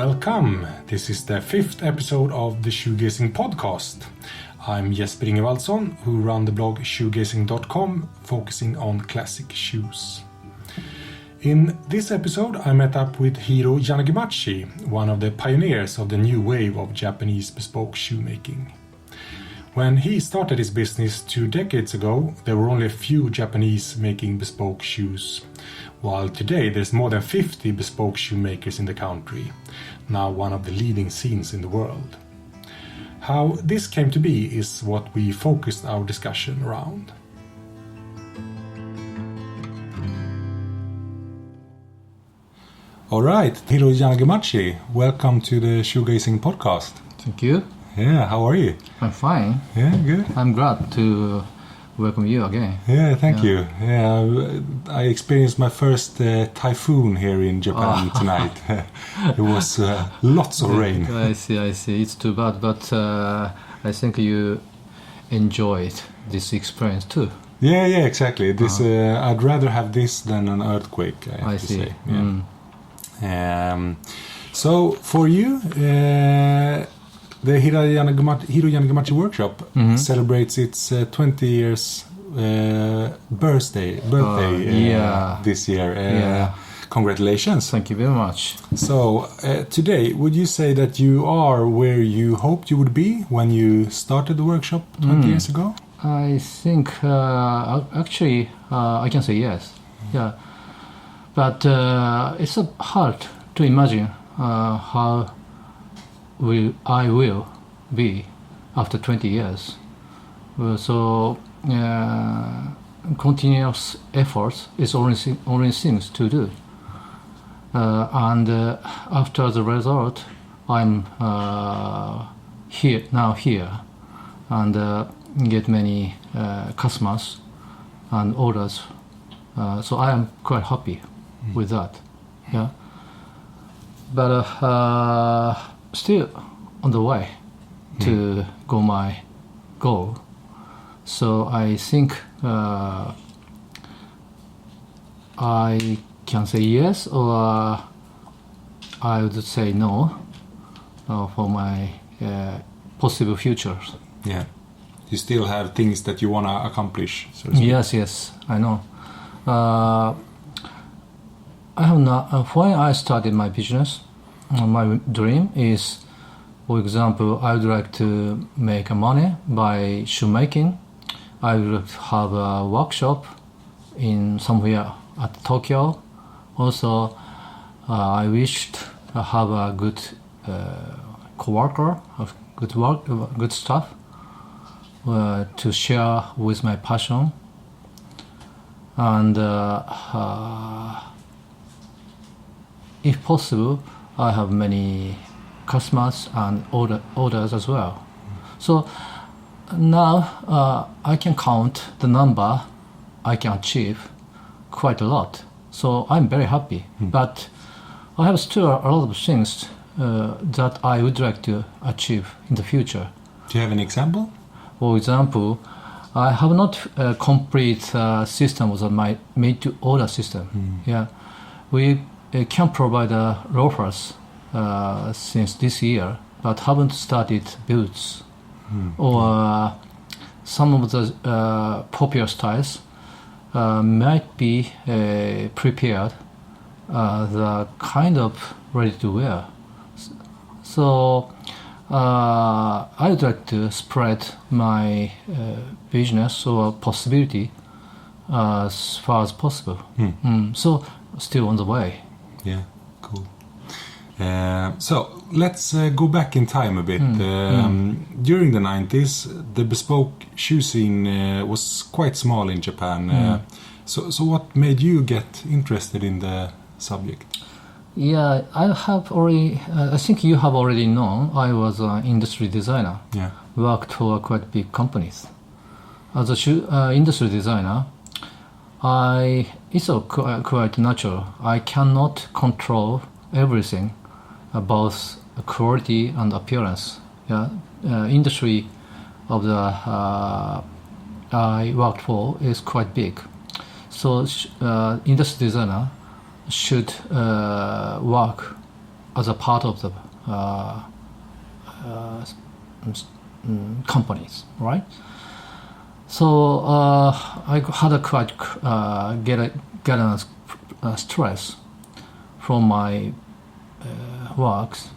Welcome! This is the 5th episode of the Shoegazing podcast. I'm Jesper Ingevaldsson, who run the blog shoegazing.com, focusing on classic shoes. In this episode, I met up with Hiro Yanagimachi, one of the pioneers of the new wave of Japanese bespoke shoemaking. When he started his business 2 decades ago, there were only a few Japanese making bespoke shoes, while today there's more than 50 bespoke shoemakers in the country, now one of the leading scenes in the world. How this came to be is what we focused our discussion around. All right, Hiro Yanagimachi, welcome to the Shoegazing podcast. Thank you. Yeah, how are you? I'm fine. Yeah, good. I'm glad to welcome you again. Yeah, thank you. Yeah, I experienced my first typhoon here in Japan tonight. It was lots of rain. I see. It's too bad, but I think you enjoyed this experience too. Yeah, exactly. This I'd rather have this than an earthquake, I have to see. say. Yeah. So for you, the Hiro Yanagimachi workshop celebrates its 20 years birthday this year. Congratulations. Thank you very much. So today, would you say that you are where you hoped you would be when you started the workshop 20 years ago? I think actually I can say yes. Yeah, but it's hard to imagine how I will be after 20 years. So continuous efforts is only things to do. And after the result, I'm here and get many customers and orders. So I am quite happy with that. Yeah, but still on the way to my goal. So I think I can say yes, or I would say no for my possible futures. Yeah, you still have things that you want to accomplish. So to speak. Yes, I know. I have not. When I started my business, my dream is, for example, I would like to make money by shoemaking. I would have a workshop in somewhere at Tokyo. Also, I wished to have a good co-worker, good staff to share with my passion. And if possible, I have many customers and orders as well. So now I can count the number I can achieve quite a lot. So I'm very happy. But I have still a lot of things that I would like to achieve in the future. Do you have an example? For example, I have not a complete system of my made-to-order system. Yeah, we can provide loafers since this year, but haven't started boots. Or some of the popular styles might be prepared, the kind of ready to wear. So I would like to spread my business or possibility as far as possible. So still on the way. Yeah, cool. So let's go back in time a bit. During the 90s, the bespoke shoe scene was quite small in Japan. So what made you get interested in the subject? Yeah, I think you have already known, I was an industry designer. Yeah. Worked for quite big companies. As a shoe industry designer, it's quite natural. I cannot control everything about quality and appearance. Yeah, industry of the I worked for is quite big. So industry designer should work as a part of the companies, right? So I had a quite get a stress from my works,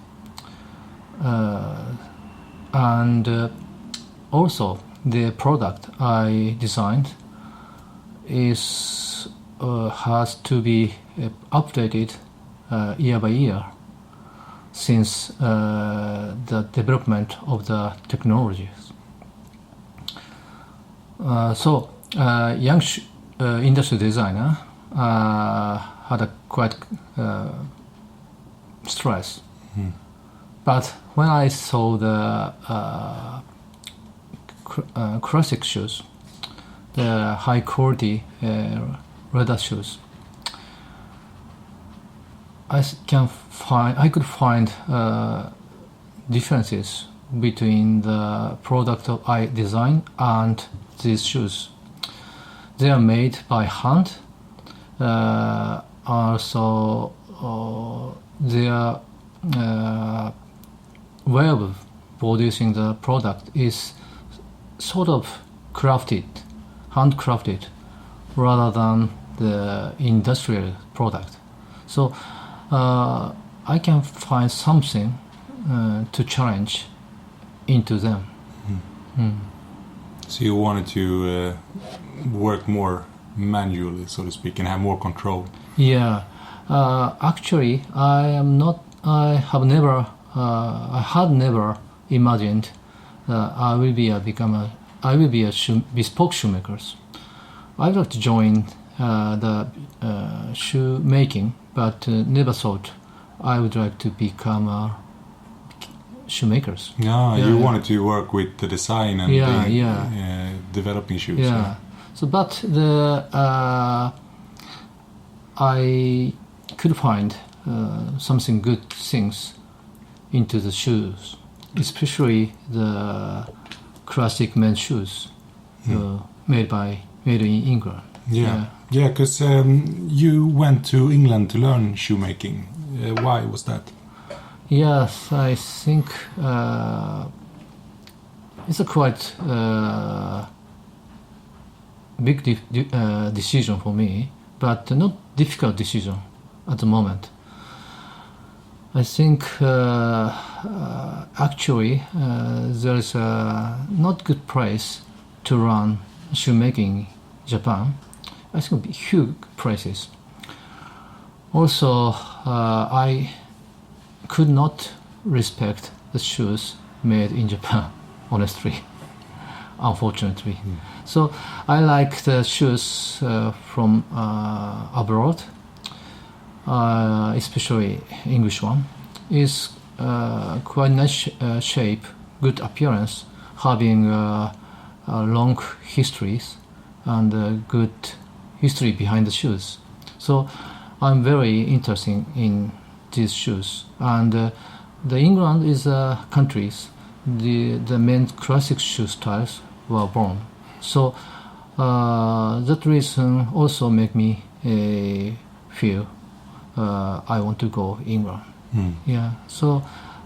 and also the product I designed is has to be updated year by year since the development of the technologies. So young industry designer had a quite stress. But when I saw the classic shoes, the high quality leather shoes, I could find differences between the product I designed and these shoes. They are made by hand. Also, their way of producing the product is sort of handcrafted, rather than the industrial product. So I can find something to challenge into them. So you wanted to work more manually, so to speak, and have more control. Yeah, actually, I had never imagined I will be a bespoke shoemakers. I would like to join the shoemaking, but never thought I would like to become a shoemakers. You wanted to work with the design and developing shoes. Yeah. So, but I could find something good things into the shoes, especially the classic men's shoes made in England. Yeah, because you went to England to learn shoemaking. Why was that? Yes, I think it's a quite big decision for me, but not difficult decision at the moment. I think actually there is not good price to run shoemaking in Japan. I think it would be huge prices. Also, I could not respect the shoes made in Japan, honestly, unfortunately. So I like the shoes from abroad, especially English one. Is quite nice shape, good appearance, having long histories and good history behind the shoes. So I'm very interested in these shoes. And the England is countries the main classic shoe styles were born. So that reason also make me feel I want to go England. Yeah. So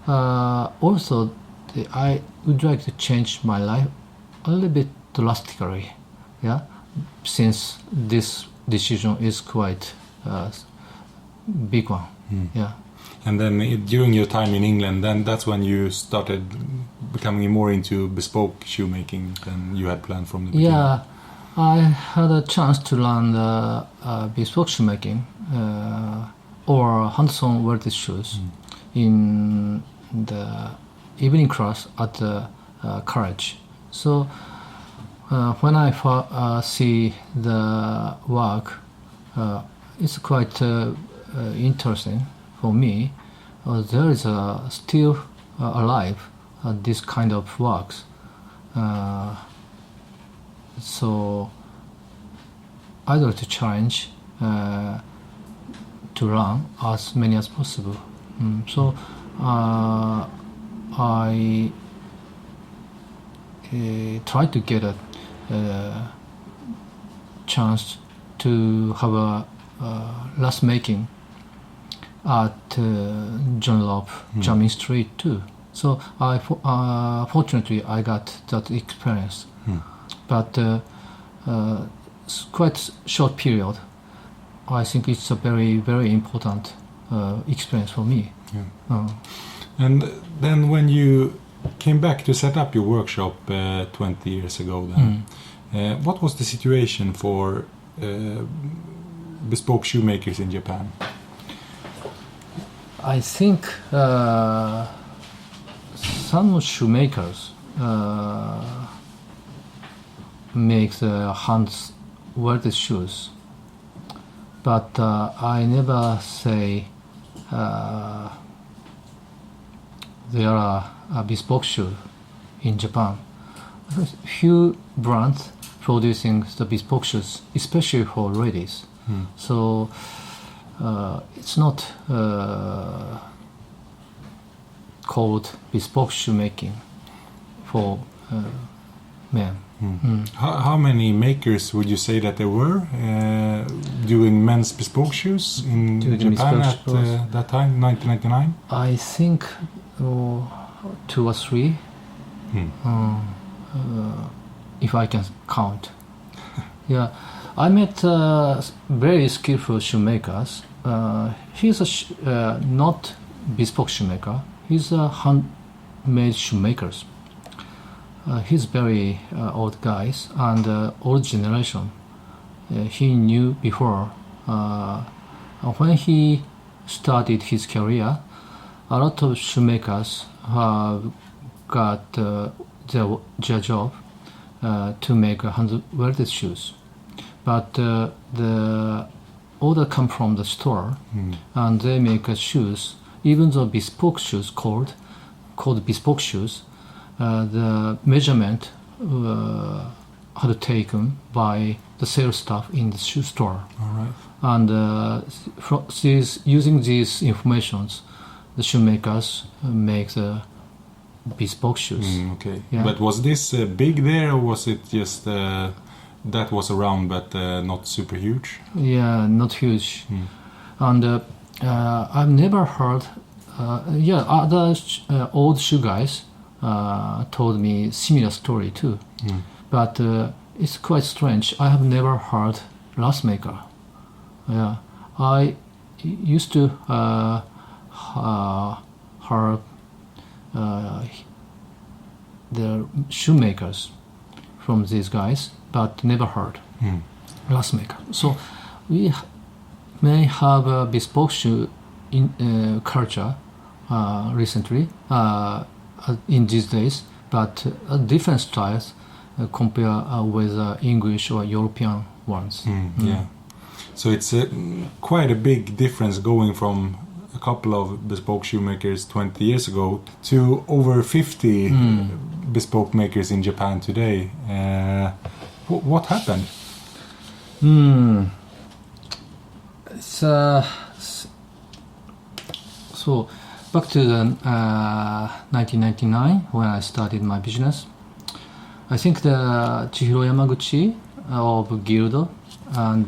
also I would like to change my life a little bit drastically. Yeah, since this decision is quite big one. Yeah. And then during your time in England, then that's when you started becoming more into bespoke shoemaking than you had planned from the beginning. Yeah, I had a chance to learn the bespoke shoemaking or hand-sewn welted shoes in the evening class at the college. So when I see the work, it's quite interesting for me. There is still alive this kind of works. So I'd like to challenge to learn as many as possible. So I try to get a chance to have a last making at John Love Jamming Street too. So fortunately I got that experience, but it's quite short period. I think it's a very, very important experience for me. Yeah. And then when you came back to set up your workshop 20 years ago, then what was the situation for bespoke shoemakers in Japan? I think some shoemakers make the hand welded shoes, but I never say there are a bespoke shoe in Japan. Few brands producing the bespoke shoes, especially for ladies. So it's not called bespoke shoemaking for men. How many makers would you say that there were doing men's bespoke shoes in Japan at that time, 1999? I think 2 or 3, if I can count. Yeah, I met very skillful shoemakers. He's not bespoke shoemaker. He's a handmade shoemakers. He's very old guys and old generation. He knew before. When he started his career, a lot of shoemakers have got their job to make hand welded shoes, but the order come from the store, and they make shoes. Even though bespoke shoes called bespoke shoes, the measurement had taken by the sales staff in the shoe store. All right. And using these informations, the shoemakers make the bespoke shoes. Okay. Yeah. But was this big there, or was it just that was around but not super huge? Yeah, not huge. And I've never heard. Other old shoe guys told me similar story too. But it's quite strange. I have never heard glass maker. Yeah, I used to heard the shoemakers from these guys, but never heard glass maker. So we may have a bespoke shoe in culture recently in these days, but different styles compare with English or European ones. Yeah. So it's quite a big difference going from a couple of bespoke shoemakers 20 years ago to over 50 bespoke makers in Japan today. What happened? It's, so back to the 1999 when I started my business. I think the Hiro Yanagimachi of Guild and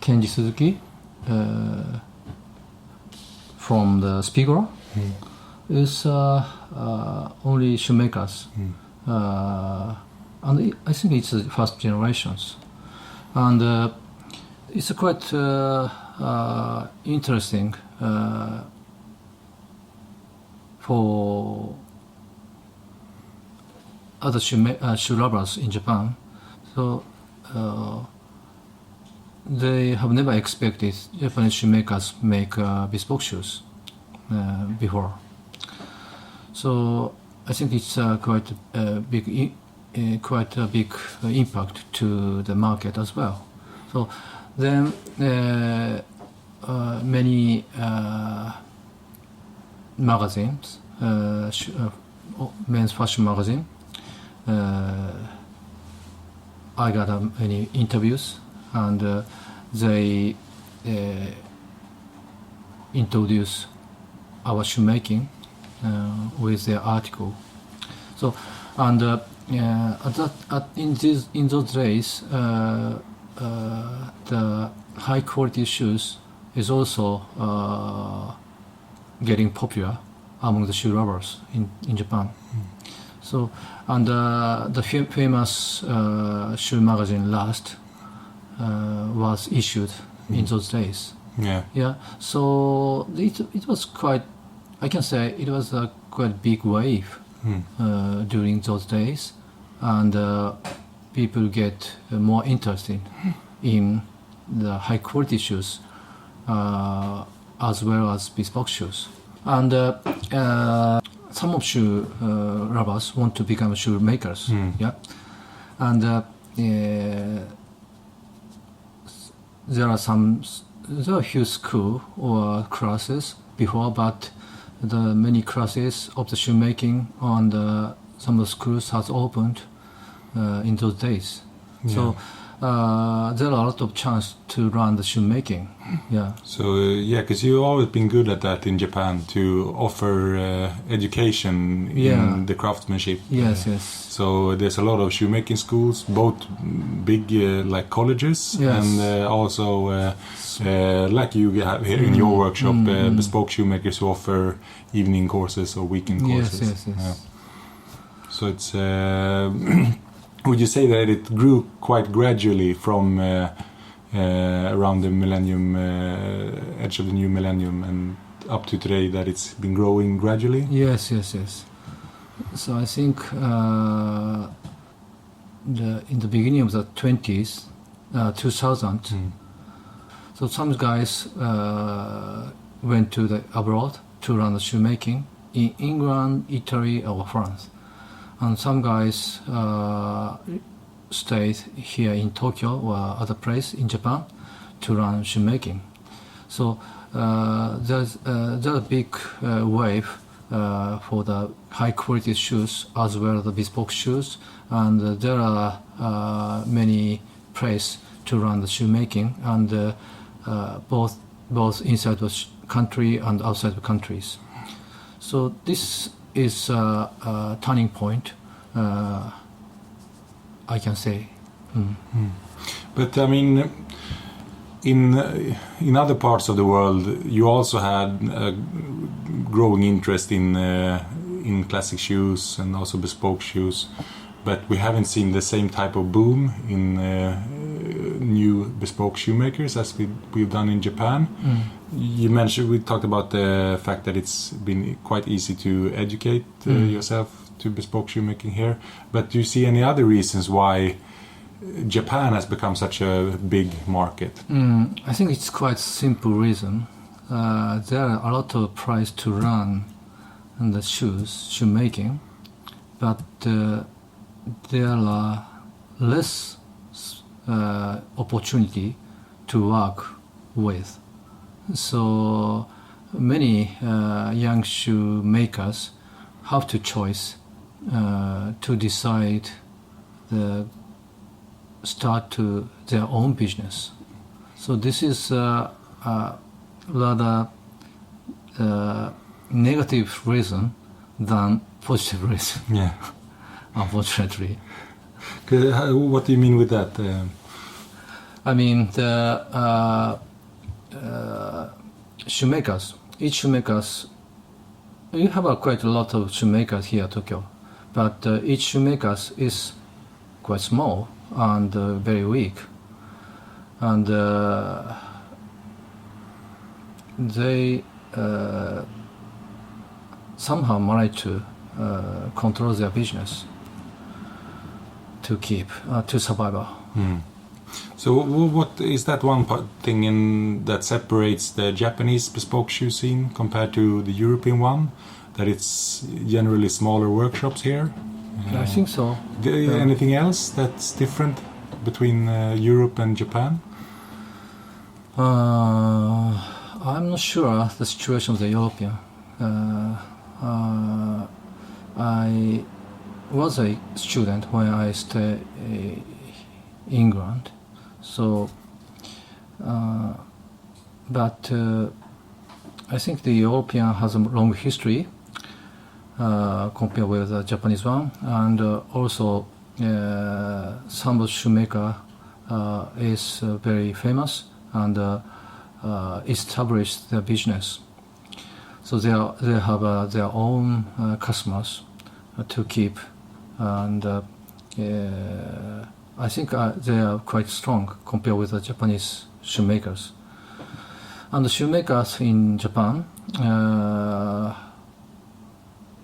Kenji Suzuki from the Spiegel is only shoemakers, and I think it's the first generations, and it's quite interesting for other shoe lovers in Japan. So they have never expected Japanese shoemakers make bespoke shoes before. So I think it's quite a big impact to the market as well. So then many magazines, men's fashion magazine, I got many interviews, and they introduce our shoemaking with their article. So, and in those days, the high quality shoes is also getting popular among the shoe lovers in Japan. So, and the famous shoe magazine Last was issued in those days. Yeah. So it was quite, I can say it was a quite big wave during those days, and people get more interested in the high quality shoes as well as bespoke shoes. And some of shoe lovers want to become shoemakers. And there are a few school or classes before, but the many classes of the shoemaking on some of the schools has opened in those days. So there are a lot of chance to learn the shoemaking. So because you've always been good at that in Japan, to offer education in the craftsmanship. Yes. So there's a lot of shoemaking schools, both big like colleges and also like you have here in your workshop, bespoke shoemakers who offer evening courses or weekend courses. Yes. So it's would you say that it grew quite gradually from around the millennium, edge of the new millennium, and up to today, that it's been growing gradually? Yes. So I think in the beginning of the 2000, so some guys went to the abroad to learn the shoemaking in England, Italy, or France. And some guys stayed here in Tokyo or other place in Japan to learn shoemaking. So there's a big wave for the high quality shoes as well as the bespoke shoes, and there are many places to learn the shoemaking, and both inside the country and outside the countries. So this is a turning point, I can say. But I mean, in other parts of the world, you also had a growing interest in classic shoes and also bespoke shoes, but we haven't seen the same type of boom in new bespoke shoemakers as we've done in Japan. We talked about the fact that it's been quite easy to educate yourself to bespoke shoemaking here, but do you see any other reasons why Japan has become such a big market? I think it's quite simple reason. There are a lot of price to run in the shoemaking, but there are less opportunity to work with. So many young shoemakers have to choice to decide start to their own business. So this is a rather negative reason than positive reason. Unfortunately. What do you mean with that? I mean the shoemakers. Each shoemakers, you have quite a lot of shoemakers here in Tokyo, but each shoemakers is quite small and very weak, and they somehow manage to control their business to keep to survive. So what is that one thing that separates the Japanese bespoke shoe scene compared to the European one? That it's generally smaller workshops here? I think so. Anything else that's different between Europe and Japan? I'm not sure the situation of the European. I was a student when I stayed in England, so but I think the European has a long history compared with the Japanese one, and also some shoemaker is very famous and establish their business. So they have their own customers to keep, and I think they are quite strong compared with the Japanese shoemakers. And the shoemakers in Japan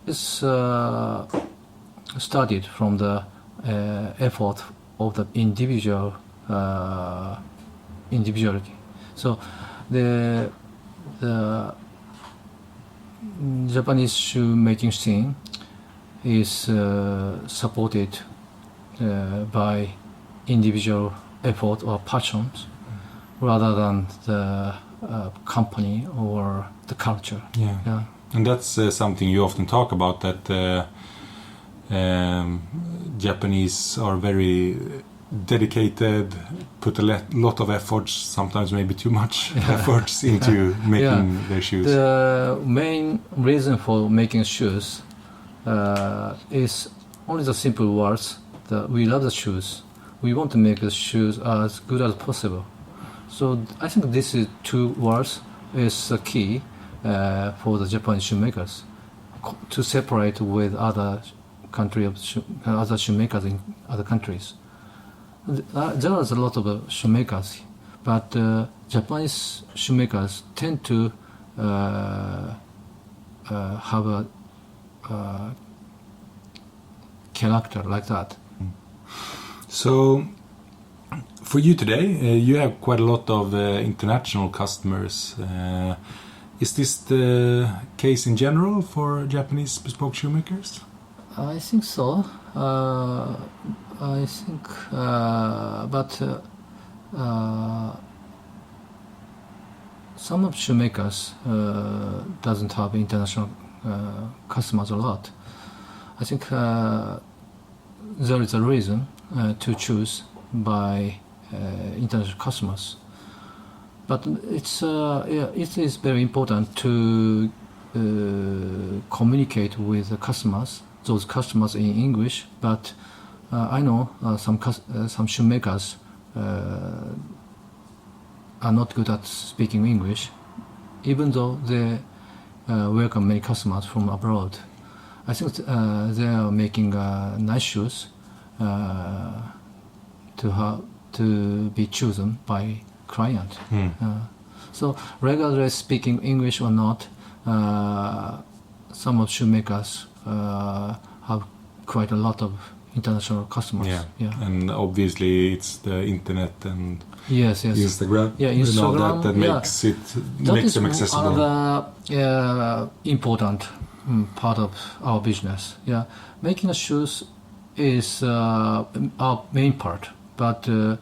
is started from the effort of the individuality. So the Japanese shoemaking scene is supported by individual effort or passions rather than the company or the culture. Yeah. And that's something you often talk about, that Japanese are very dedicated, put a lot of efforts, sometimes maybe too much efforts into making their shoes. The main reason for making shoes is only the simple words that we love the shoes. We want to make the shoes as good as possible. So I think this is two words is the key for the Japanese shoemakers to separate with other other shoemakers in other countries. There are a lot of shoemakers, but Japanese shoemakers tend to have a character like that. So, for you today, you have quite a lot of international customers. Is this the case in general for Japanese bespoke shoemakers? I think so. But some of shoemakers doesn't have international customers a lot. I think there is a reason to choose by international customers. But it is very important to communicate with the customers, those customers in English. But I know some shoemakers are not good at speaking English, even though they welcome many customers from abroad. I think they are making nice shoes to be chosen by client. So regardless speaking English or not, some of shoemakers have quite a lot of international customers. And obviously it's the internet and yes. Instagram, Instagram, and all that makes them accessible. Another important part of our business. Making shoes is our main part, but to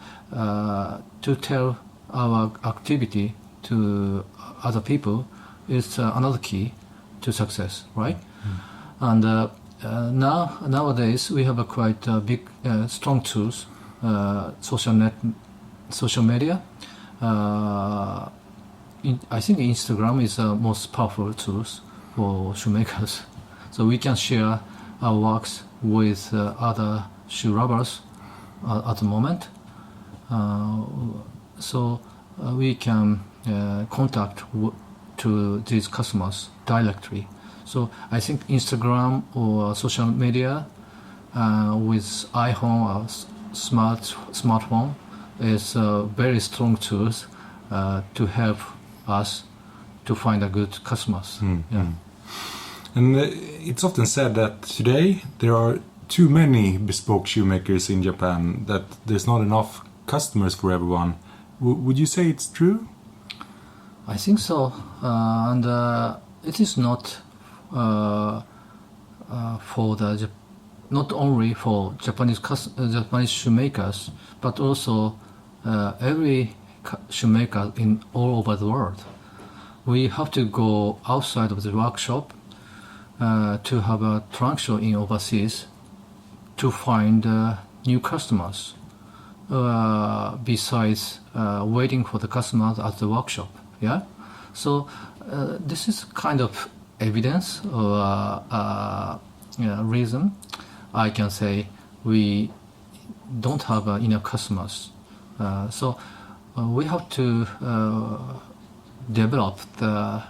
tell our activity to other people is another key to success, right? And nowadays we have a quite big, strong tools, social media. I think Instagram is the most powerful tools for shoemakers. So we can share our works with other shoe rubbers at the moment. So we can contact to these customers directly. So I think Instagram or social media with iPhone or smartphone is very strong tools to help us to find a good customers. And it's often said that today there are too many bespoke shoemakers in Japan, that there's not enough customers for everyone. Would you say it's true? I think so, and it is not not only for Japanese shoemakers, but also every shoemaker in all over the world. We have to go outside of the workshop to have a trunk show in overseas to find new customers. Besides waiting for the customers at the workshop, So this is kind of evidence or reason I can say we don't have enough customers. So we have to develop the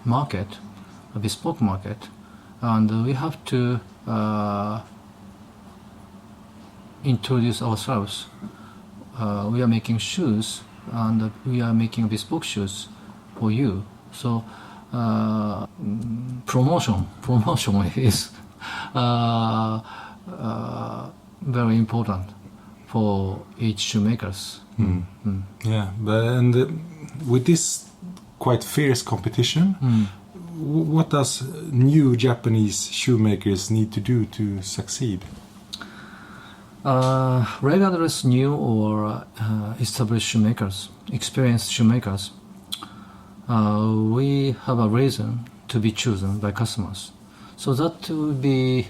market, a bespoke market, and we have to introduce ourselves. We are making shoes, and we are making bespoke shoes for you. So promotion is very important for each shoemakers. Yeah, and with this quite fierce competition, what does new Japanese shoemakers need to do to succeed? Regardless new or established shoemakers, experienced shoemakers, we have a reason to be chosen by customers. So that would be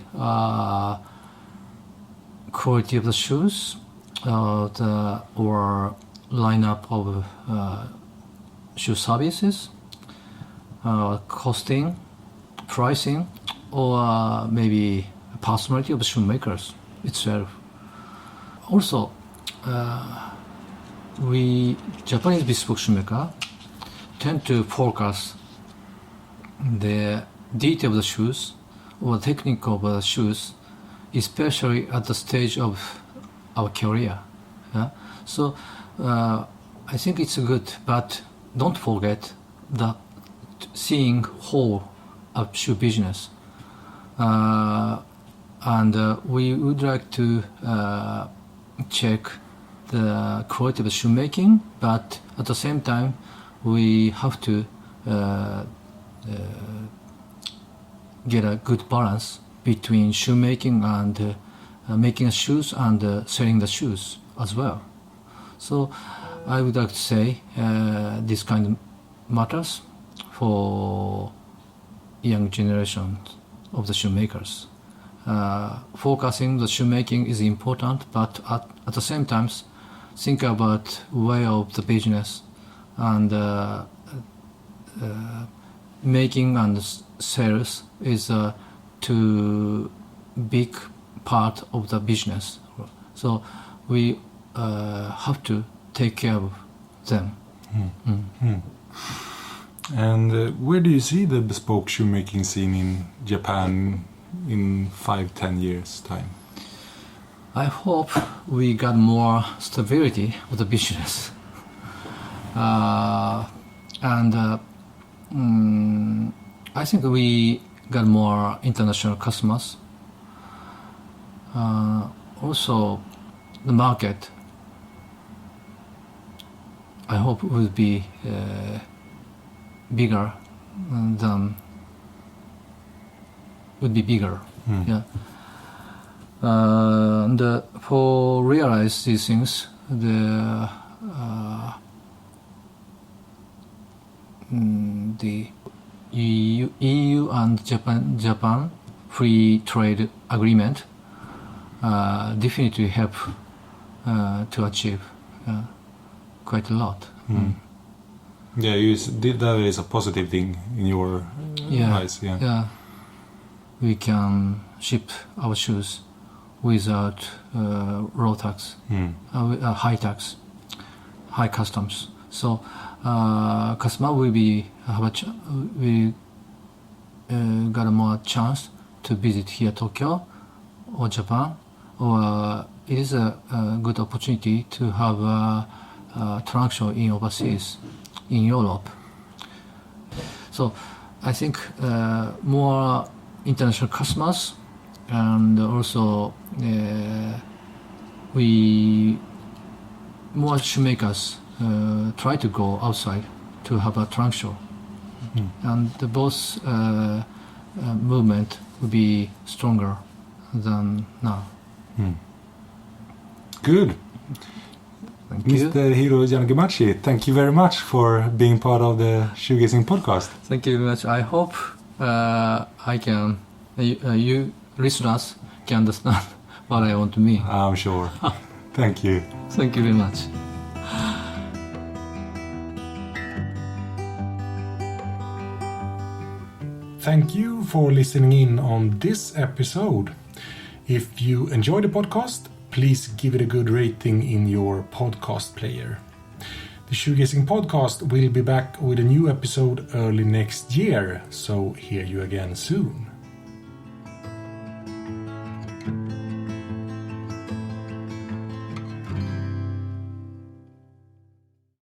quality of the shoes, or lineup of shoe services, costing, pricing, or maybe personality of the shoemakers itself. Also, we Japanese bespoke shoemaker tend to focus the detail of the shoes or technique of the shoes, especially at the stage of our career. Yeah? So I think it's good, but don't forget that seeing whole of shoe business. And we would like to check the quality of shoemaking, but at the same time we have to get a good balance between shoemaking and making shoes and selling the shoes as well. So I would like to say this kind of matters for young generation of the shoemakers. Focusing the shoemaking is important, but at the same time think about way of the business, and making and sales is a too big part of the business. So we have to take care of them. And where do you see the bespoke shoemaking scene in Japan in 5-10 years time? I hope we got more stability of the business, and I think we got more international customers. Also, the market, I hope, will be bigger. Yeah. And for realize these things, the EU and Japan free trade agreement definitely help to achieve quite a lot. Yeah, that is a positive thing in your eyes. Yeah, we can ship our shoes without raw tax, high tax, high customs. So customer will got a more chance to visit here Tokyo or Japan, or it is a good opportunity to have a transaction in overseas, in Europe. So I think more international customers, and also more shoemakers try to go outside to have a trunk show, and both movement will be stronger than now. Good. Thank you. Mr. Hiro Yanagimachi, thank you very much for being part of the Shoegazing podcast. Thank you very much. I hope I can, you listeners can understand what I want to mean. I'm sure. Thank you. Thank you very much. Thank you for listening in on this episode. If you enjoyed the podcast, please give it a good rating in your podcast player. The Shoegazing Podcast will be back with a new episode early next year, so hear you again soon.